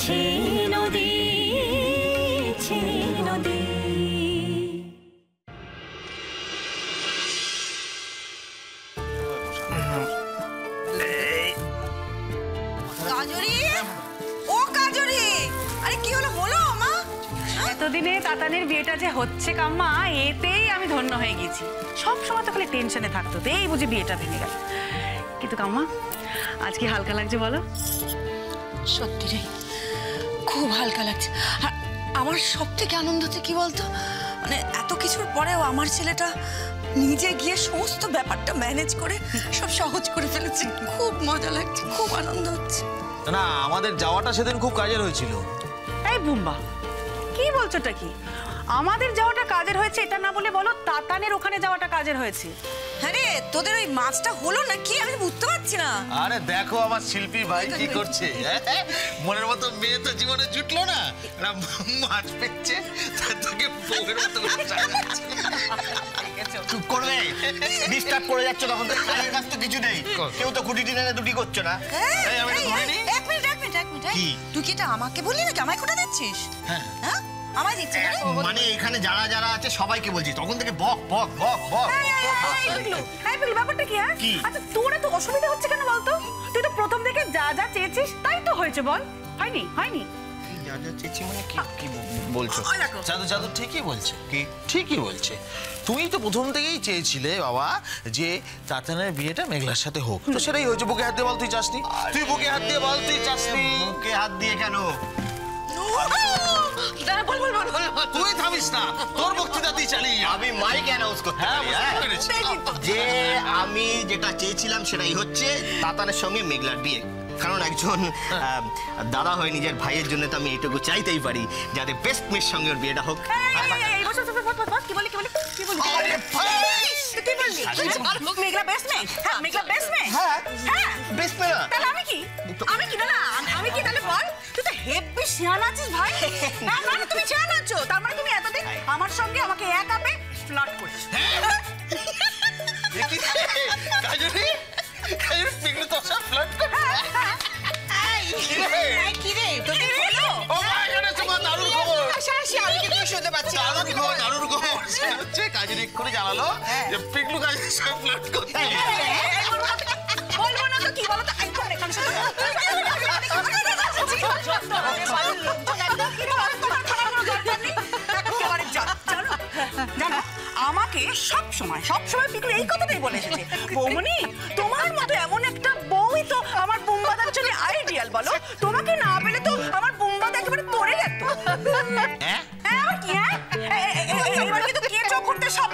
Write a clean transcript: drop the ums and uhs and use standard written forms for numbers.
ছে নদী ছে নদী। কাজরি, ও কাজরি, আরে কি হলো বলো মা? এতদিনে তাতানের বিয়েটা যে হচ্ছে কাম্মা, এতেই আমি ধন্য হয়ে গেছি। সব সময় তো খালি টেনশনে থাকতো, এই বুঝি বিয়েটা ভেঙে গেল। কিন্তু কাম্মা, আজ কি হালকা লাগছে বলো? সত্যি রে, খুব হালকা লাগছে। আর আমার সব থেকে আনন্দ হচ্ছে কি বলতো, মানে এত কিছুর পরেও আমার ছেলেটা নিজে গিয়ে সমস্ত ব্যাপারটা ম্যানেজ করে সব সহজ করে ফেলেছে। খুব মজা লাগছে, খুব আনন্দ হচ্ছে। না, আমাদের যাওয়াটা সেদিন খুব কাজের হয়েছিল। এই বুম্বা, কি বলছোটা কি? আমাদের যাওয়াটা কাজের হয়েছে এটা না বলে বলো তাতানের ওখানে যাওয়াটা কাজের হয়েছে। হ্যাঁ রে, তোদের ওই মাছটা হলো না কি আমি বুঝতে পারছি না। আরে দেখো আমার শিল্পী ভাই কি করছে, মনের মতো মেয়ে তো জীবনে জুটলো না, মাছ পেচ্ছে তাকে বউয়ের মতো চুপ করবে, ডিস্টার্ব করে যাচ্ছ। তখন তো কাজের কাজ তো কিছু নেই, কেউ তো খুঁটি টিনে দুটি করছো না। এক মিনিট, তুই কি এটা আমাকে বললি নাকি? আমায় কোটা দিচ্ছিস? হ্যাঁ, আমায় দিচ্ছিস মানে এখানে যারা যারা আছে সবাইকে বলছি, তখন থেকে বক বক বক বক। ব্যাপারটা কি? আচ্ছা, তোর এত অসুবিধা হচ্ছে কেন বলতো? তুই তো প্রথম থেকে যা যা চেয়েছিস তাই তো হয়েছে, বল। হয়নি? হয়নি? যা যা চেয়েছি মানে কি বলছো? জাদু ঠিকই বলছে, কি ঠিকই বলছে। তুমি তো প্রথম থেকেই চেয়েছিলে বাবা যে তাতানের বিয়েটা মেঘলার সাথে হোক, তো সেটাই হয়েছে। বুকে হাত দিয়ে বল তুই চাসনি, তুই বুকে হাত দিয়ে বল তুই চাসনি। বুকে হাত দিয়ে কেন? তুই থামিস না, তোর বক্তৃতা তুই চালিয়ে যা। আমি মাইক অ্যানাউন্স করতে পারি যে আমি যেটা চেয়েছিলাম সেটাই হচ্ছে, তাতানের সঙ্গে মেঘলার বিয়ে। কারণ একজন দাদা হয়ে নিজের ভাইয়ের জন্য তো আমি এইটুকু চাইতেই পারি যাতে বেস্ট মেয়ের সঙ্গে ওর বিয়েটা হোক। মেঘলা বেস্ট মেয়ে? হ্যাঁ, মেঘলা বেস্ট মেয়ে। হ্যাঁ, হ্যাঁ, বেস্ট মেয়ে না? তাহলে আমি কি? আমি কি? না, আমি কি তাহলে বল? তুই তো হেব্বি শিয়ান আছিস ভাই। না না, তুমি শিয়ান আছো, তার মানে তুমি এতদিন আমার সঙ্গে আমাকে এক আপে ফ্লার্ট করেছো। কাজরি পিগলু তোর সাথে ফ্লার্ট করে? কি রে তোকে বলো? ও মা, এটা তোমার দারুণ খবর। আমি কিন্তু শুনতে পাচ্ছি। দারুণ খবর হচ্ছে, কাজরি এক্ষুনি জানালো যে পিগলু কাজরির সাথে ফ্লার্ট করতে। বলবো না তো কি বলো তো? জানো, আমাকে সবসময় পিকু এই কথাটাই বলে এসেছে, বৌমনি তোমার মতো এমন একটা বউই তো আমার বুম্বাদার জন্য আইডিয়াল। বলো, তোমাকে না পেলে তো আমার বুম্বাদ একেবারে পড়ে যেত। হ্যাঁ, আবার কি? হ্যাঁ, এবার কিন্তু কে চোখ করতে সব